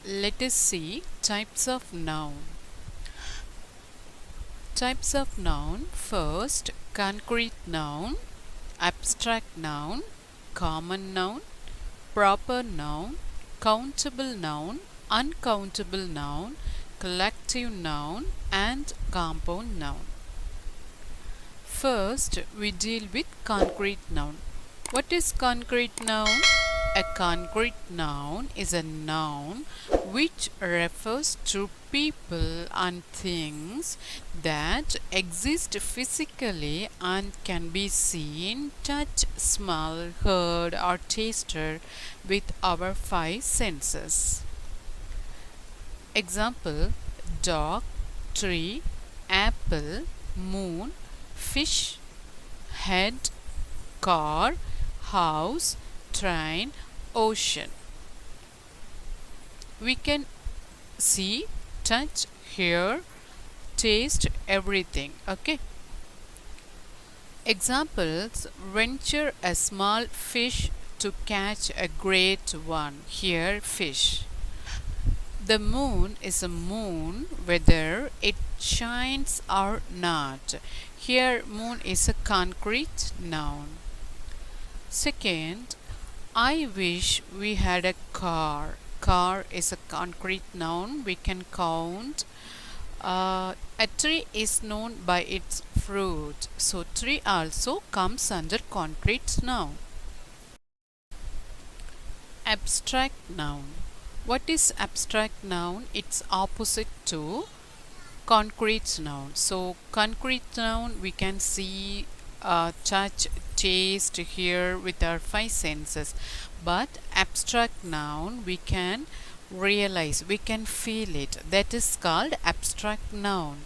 Let us see types of noun. Types of noun. First, concrete noun, abstract noun, common noun, proper noun, countable noun, uncountable noun, collective noun, and compound noun. First, we deal with concrete noun. What is concrete noun? A concrete noun is a noun which refers to people and things that exist physically and can be seen, touched, smelled, heard, or tasted with our five senses. Example: dog, tree, apple, moon, fish, head, car, house, train, ocean. We can see, touch, hear, taste everything. Okay. Examples: venture a small fish to catch a great one. Here, fish. The moon is a moon whether it shines or not. Here, moon is a concrete noun. Second, I wish we had a car. Car is a concrete noun. We can count. A tree is known by its fruit. So, tree also comes under concrete noun. Abstract noun. What is abstract noun? It's opposite to concrete noun. So, concrete noun we can see, touch, taste, hear with our five senses. But abstract noun we can realize, we can feel it. That is called abstract noun.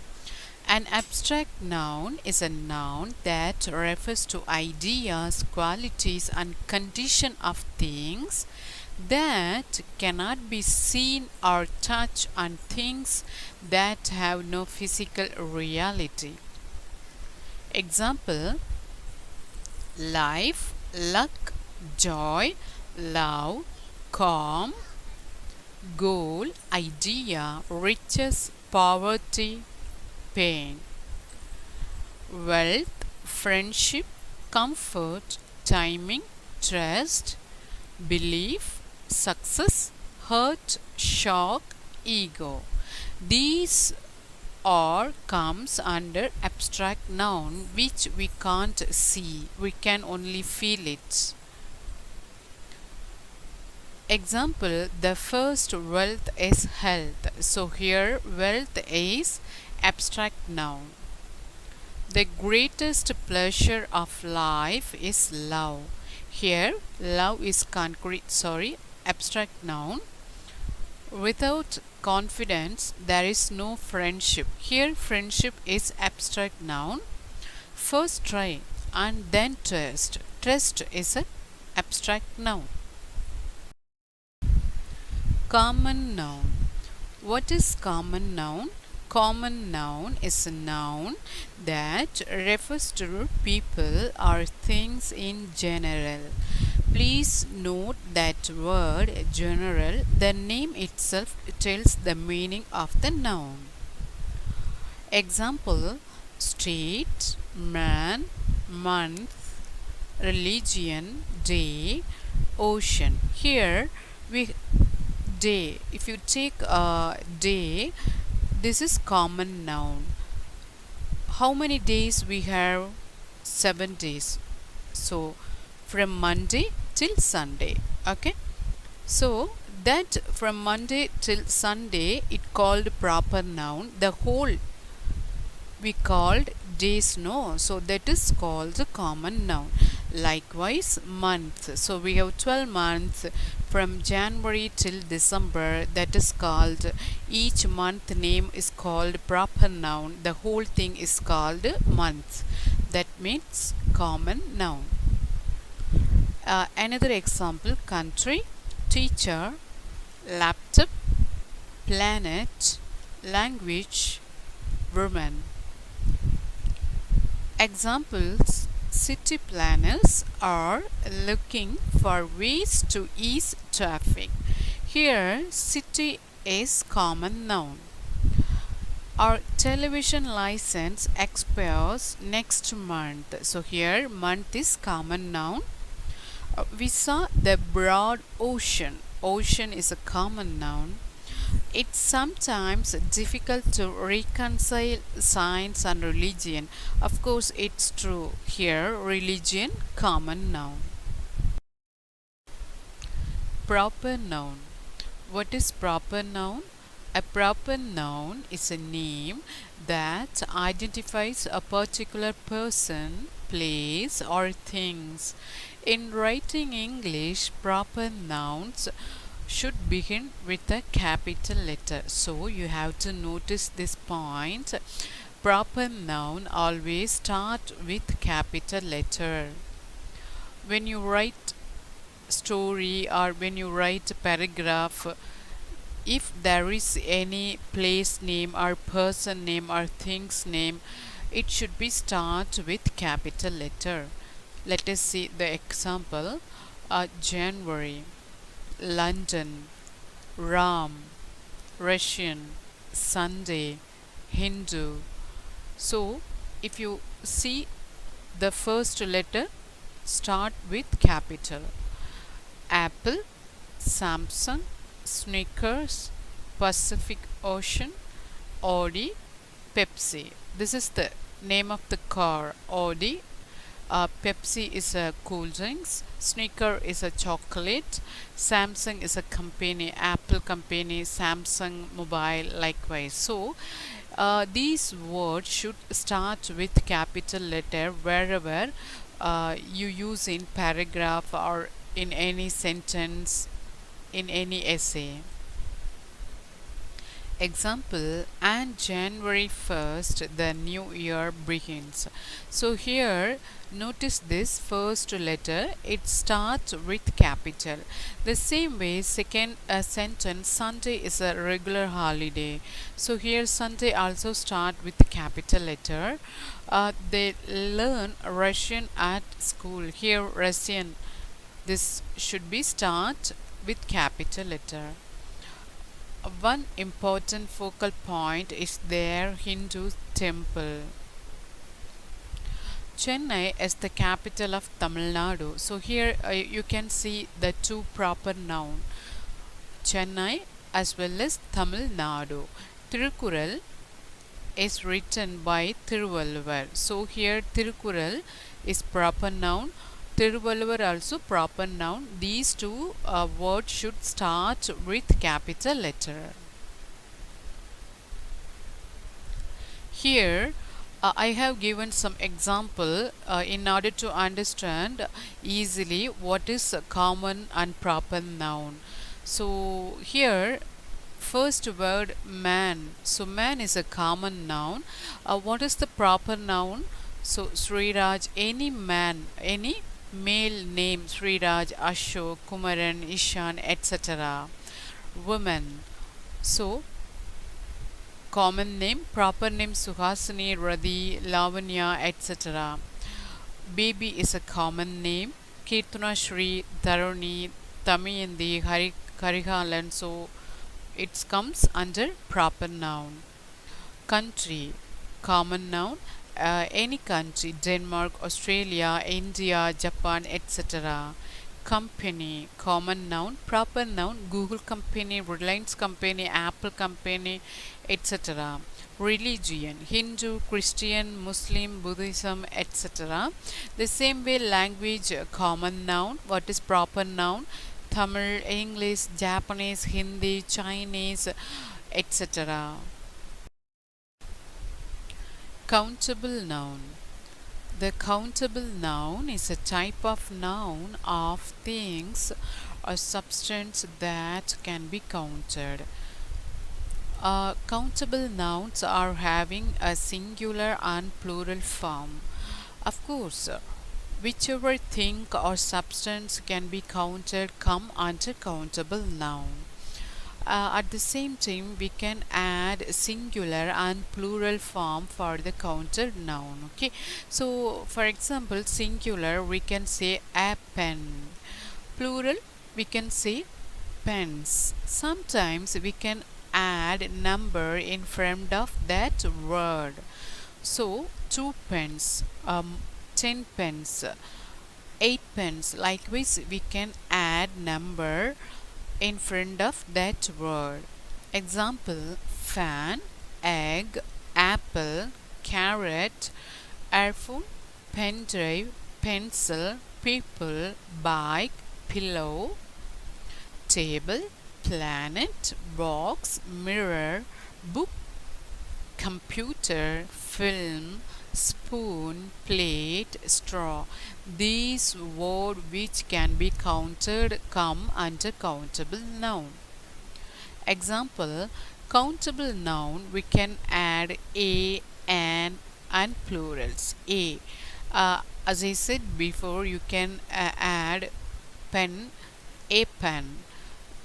An abstract noun is a noun that refers to ideas, qualities, and condition of things that cannot be seen or touched, and things that have no physical reality. Example: life, luck, joy, love, calm, goal, idea, riches, poverty, pain. Wealth, friendship, comfort, timing, trust, belief, success, hurt, shock, ego. These all comes under abstract noun which we can't see, we can only feel it. Example: the first wealth is health. So here wealth is abstract noun. The greatest pleasure of life is love. Here love is abstract noun. Without confidence there is no friendship. Here friendship is abstract noun. First try and then trust. Trust is an abstract noun. Common noun. What is common noun? Common noun is a noun that refers to people or things in general. Please note that word general, the name itself tells the meaning of the noun. Example: street, man, month, religion, day, ocean. Here we day. If you take a day, this is common noun. How many days we have? 7 days. So from Monday till Sunday. Okay. So that from Monday till Sunday it called proper noun. The whole we called days, no, so that is called the common noun. Likewise month, so we have 12 months from January till December, that is called, each month name is called proper noun, the whole thing is called month, that means common noun. Another example: country, teacher, laptop, planet, language, woman. Examples: city planners are looking for ways to ease traffic. Here city is common noun. Our television license expires next month. So here month is common noun. We saw the broad ocean. Ocean is a common noun. It's sometimes difficult to reconcile science and religion. Of course, it's true. Here, religion, common noun. Proper noun. What is proper noun? A proper noun is a name that identifies a particular person, place, or things. In writing English, proper nouns should begin with a capital letter. So you have to notice this point. Proper noun always start with capital letter. When you write story or when you write a paragraph, if there is any place name or person name or things name, it should be start with capital letter. Let us see the example. January, London, Ram, Russian, Sunday, Hindu. So if you see the first letter start with capital. Apple, Samsung, Snickers, Pacific Ocean, Audi, Pepsi. This is the name of the car. Audi. Pepsi is a cool drinks. Snicker is a chocolate. Samsung is a company. Apple company. Samsung mobile likewise. So these words should start with capital letter wherever you use in paragraph or in any sentence, in any essay. Example, and January 1st the new year begins. So here notice this first letter, it starts with capital. The same way second sentence, Sunday is a regular holiday. So here Sunday also start with capital letter. They learn Russian at school. Here Russian, this should be start with capital letter. One important focal point is their Hindu temple. Chennai is the capital of Tamil Nadu. So here you can see the two proper noun, Chennai as well as Tamil Nadu. Tirukural is written by Tiruvalluvar. So here Tirukural is proper noun. Tiruvalluvar also proper noun. These two words should start with capital letter. Here I have given some example in order to understand easily what is a common and proper noun. So here first word man. So man is a common noun. What is the proper noun? So Sriraj, any man, any male name, Sriraj, Ashok, Kumaran, Ishan, etc. Woman. So common name, proper name Suhasini, Radhi, Lavanya, etc. Baby is a common name. Kirtana, Shri, Dharani, Tamiyandi, Karihalan. So it comes under proper noun. Country, common noun. Any country, Denmark, Australia, India, Japan, etc. Company, common noun. Proper noun, Google company, Reliance company, Apple company, etc. Religion, Hindu, Christian, Muslim, Buddhism, etc. The same way language, common noun. What is proper noun? Tamil, English, Japanese, Hindi, Chinese, etc. Countable noun. The countable noun is a type of noun of things or substance that can be counted. Countable nouns are having a singular and plural form. Of course, whichever thing or substance can be counted come under countable noun. At the same time, we can add singular and plural form for the counted noun. Okay, so for example, singular we can say a pen, plural we can say pens. Sometimes we can add number in front of that word. So 2 pence, 10 pence, 8 pence. Likewise, we can add number in front of that word. Example: fan, egg, apple, carrot, earphone, pen drive, pencil, people, bike, pillow, table, planet, box, mirror, book, computer, film, spoon, plate, straw. These words which can be counted come under countable noun. Example: countable noun, we can add a, and plurals. A. As I said before, you can add pen, a pen.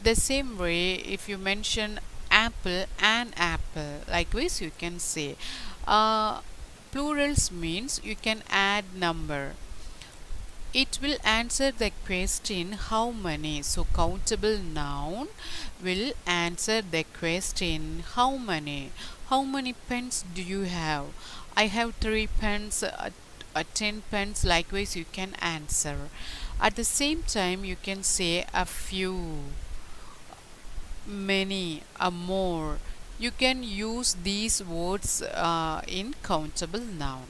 The same way, if you mention apple, an apple. Likewise, you can say. Plurals means you can add number. It will answer the question how many. So countable noun will answer the question how many. How many pens do you have? I have 3 pens, 10 pens. Likewise, you can answer. At the same time, you can say a few, many, a more. You can use these words in countable noun.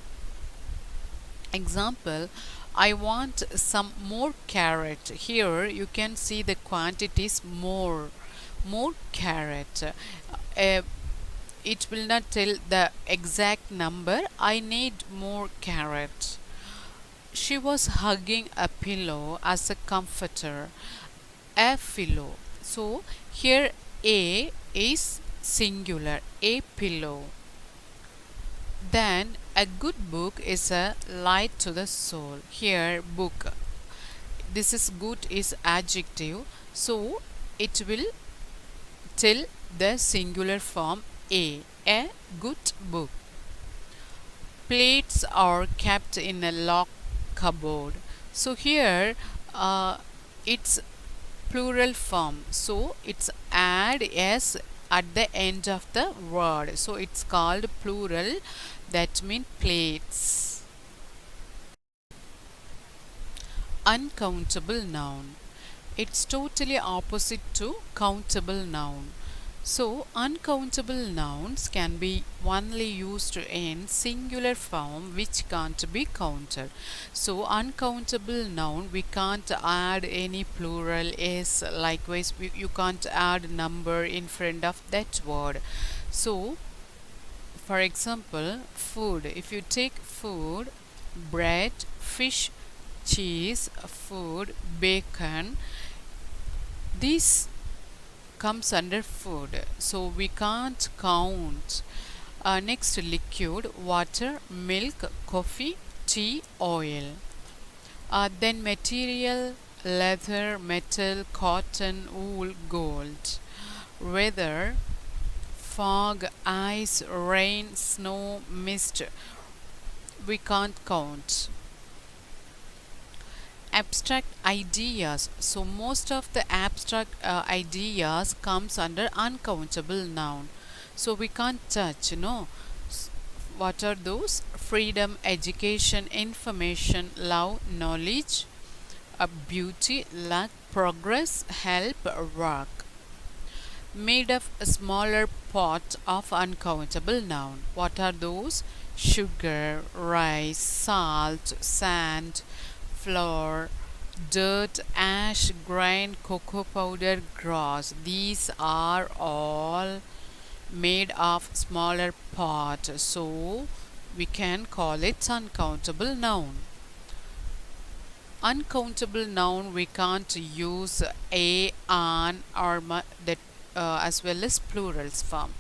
Example: I want some more carrot. Here you can see the quantities more. More carrot. It will not tell the exact number. I need more carrot. She was hugging a pillow as a comforter. A pillow. So here a is singular. A pillow. Then a good book is a light to the soul. Here book, this is good is adjective, so it will tell the singular form a good book. Plates are kept in a locked cupboard. So here it's plural form, so it's add s at the end of the word, so it's called plural. That means plates. Uncountable noun, it's totally opposite to countable noun. So uncountable nouns can be only used in singular form which can't be counted. So uncountable noun, we can't add any plural s. Likewise, you can't add number in front of that word. So for example, food. If you take food, bread, fish, cheese, food, bacon, these comes under food. So we can't count. Next, liquid, water, milk, coffee, tea, oil. Then material, leather, metal, cotton, wool, gold. Weather, fog, ice, rain, snow, mist. We can't count. Abstract ideas. So most of the abstract ideas comes under uncountable noun. So we can't touch, What are those? Freedom, education, information, love, knowledge, beauty, luck, progress, help, work. Made of a smaller pot of uncountable noun. What are those? Sugar, rice, salt, sand, flour, dirt, ash, grain, cocoa powder, grass. These are all made of smaller pot, so we can call it uncountable noun. Uncountable noun, we can't use a, an, or that as well as plurals form.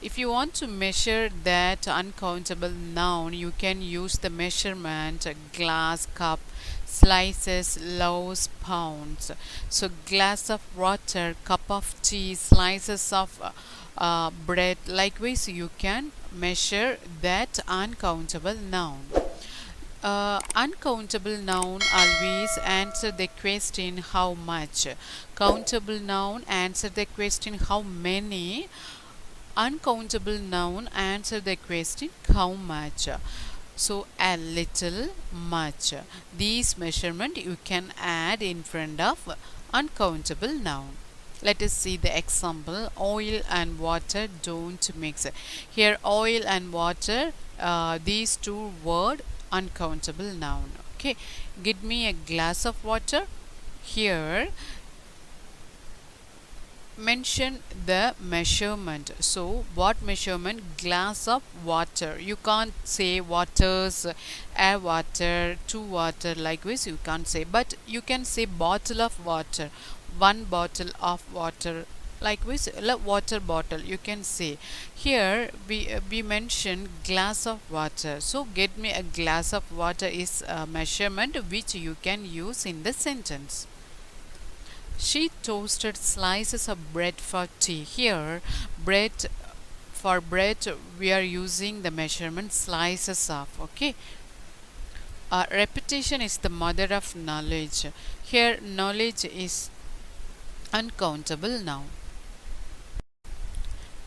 If you want to measure that uncountable noun, you can use the measurement glass, cup, slices, loaves, pounds. So glass of water, cup of tea, slices of bread. Likewise, you can measure that uncountable noun. Uncountable noun always answer the question how much. Countable noun answer the question how many. Uncountable noun answer the question how much. So a little, much. These measurement you can add in front of uncountable noun. Let us see the example. Oil and water don't mix. Here oil and water, these two word uncountable noun. Okay, give me a glass of water. Here mention the measurement. So what measurement? Glass of water. You can't say waters, a water, two water, like this you can't say, but you can say bottle of water, one bottle of water, like this water bottle you can say. Here we mention glass of water, so get me a glass of water is a measurement which you can use in the sentence. She toasted slices of bread for tea. Here, bread, for bread we are using the measurement slices of. Okay. Repetition is the mother of knowledge. Here, knowledge is uncountable noun.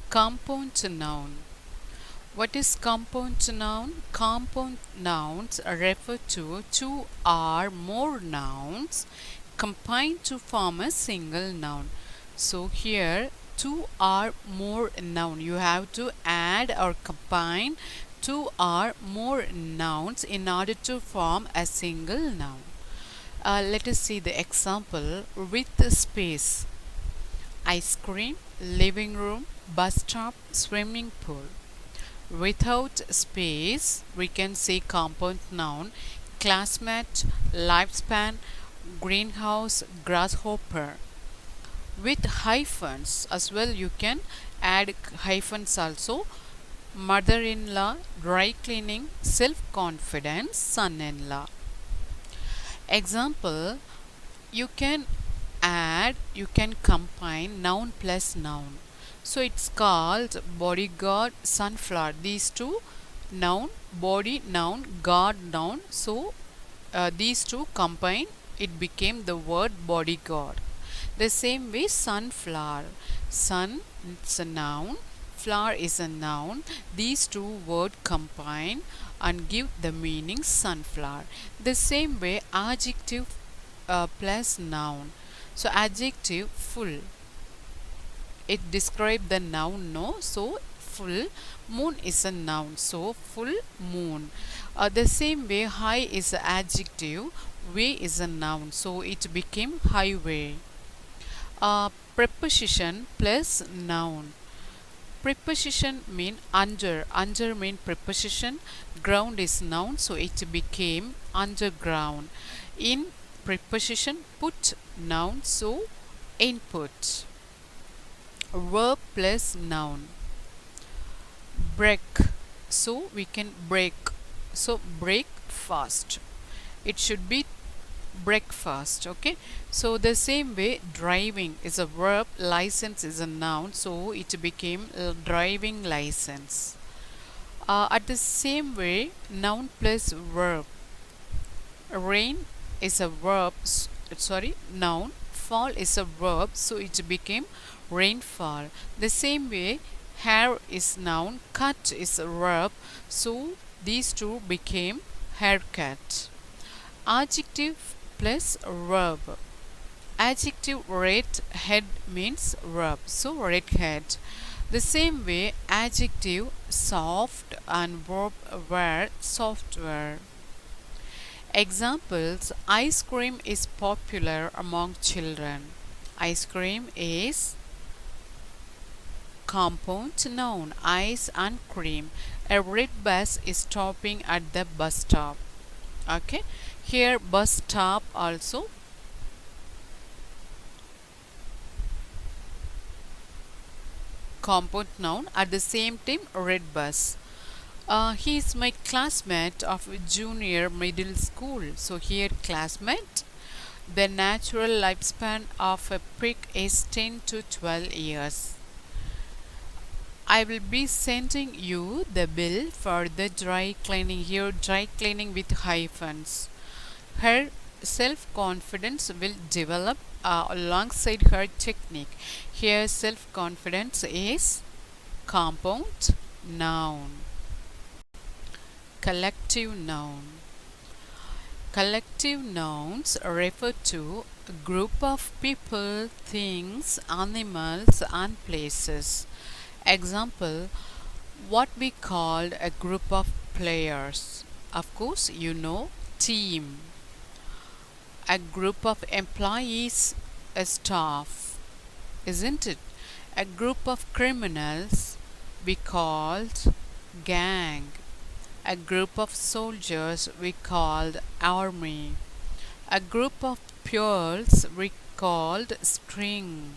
Compound noun. What is compound noun? Compound nouns refer to two or more nouns combined to form a single noun. So here two or more noun. You have to add or combine two or more nouns in order to form a single noun. Let us see the example with the space. Ice cream, living room, bus stop, swimming pool. Without space, we can say compound noun, classmate, lifespan, greenhouse, grasshopper. With hyphens as well, you can add hyphens also. Mother-in-law, dry cleaning, self-confidence, son-in-law. Example, you can combine noun plus noun. So it's called bodyguard, sunflower. These two noun, body noun, guard noun. So these two combine, it became the word bodyguard. The same way sunflower. Sun it's a noun, flower is a noun. These two words combine and give the meaning sunflower. The same way adjective plus noun. So adjective full, it describes the noun, no? So full. Moon is a noun, so full moon. The same way high is an adjective, way is a noun, so it became highway. Preposition plus noun. Preposition mean under mean preposition, ground is noun, so it became underground. In preposition put noun, so input. Verb plus noun. Break, so we can break, so break fast, it should be breakfast. Okay, so the same way driving is a verb, license is a noun, so it became driving license. At the same way noun plus verb. Rain is a verb, noun. Fall is a verb, so it became rainfall. The same way hair is noun, cut is a verb, so these two became haircut. Adjective plus verb. Adjective red head means verb, so red head. The same way adjective soft and verb were, software. Examples, ice cream is popular among children. Ice cream is compound noun, ice and cream. A red bus is stopping at the bus stop. Okay, here bus stop also compound noun, at the same time red bus. He is my classmate of junior middle school. So here classmate. The natural lifespan of a pig is 10 to 12 years. I will be sending you the bill for the dry cleaning. Here dry cleaning with hyphens. Her self-confidence will develop alongside her technique. Here self-confidence is Compound noun. Collective noun. Collective nouns refer to a group of people, things, animals, and places. Example, what we called a group of players. Of course, you know, team. A group of employees, a staff, isn't it? A group of criminals we called gang. A group of soldiers we called army. A group of pearls we called string.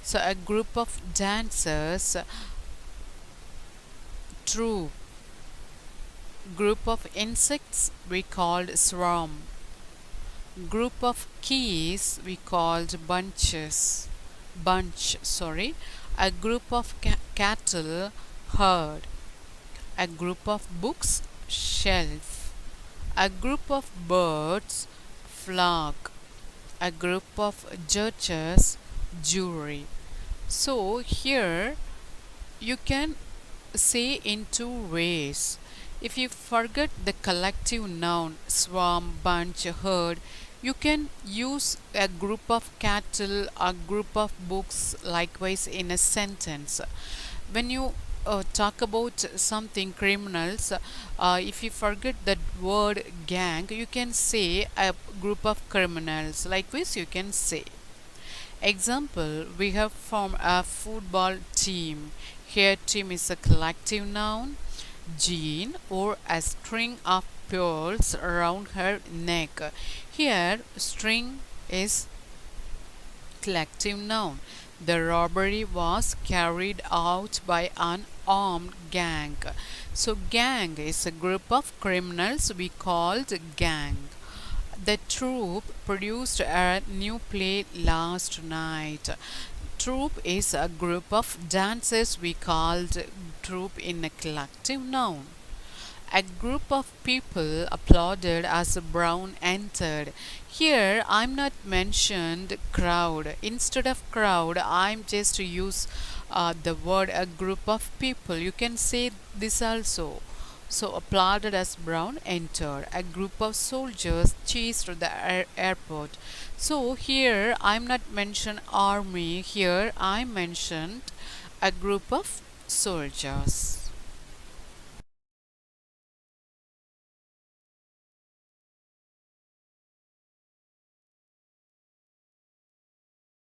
So a group of dancers, troop. Group of insects we called swarm. Group of keys we called bunch, sorry. A group of cattle, herd. A group of books, shelf. A group of birds, flock. A group of judges, jury. So here you can say in two ways. If you forget the collective noun swarm, bunch, herd, you can use a group of cattle, a group of books likewise in a sentence. When you talk about something criminals, if you forget that word gang, you can say a group of criminals. Likewise, you can say. Example, we have formed a football team. Here, team is a collective noun. Jean wore a string of pearls around her neck. Here, string is collective noun. The robbery was carried out by an armed gang. So, gang is a group of criminals we called gang. The troupe produced a new play last night. Troupe is a group of dancers we called troupe in a collective noun. A group of people applauded as Brown entered. Here I'm not mentioned crowd. Instead of crowd, I'm just to use the word a group of people. You can say this also. So applauded as Brown entered. A group of soldiers chased the airport. So here I'm not mentioned army. Here I mentioned a group of soldiers.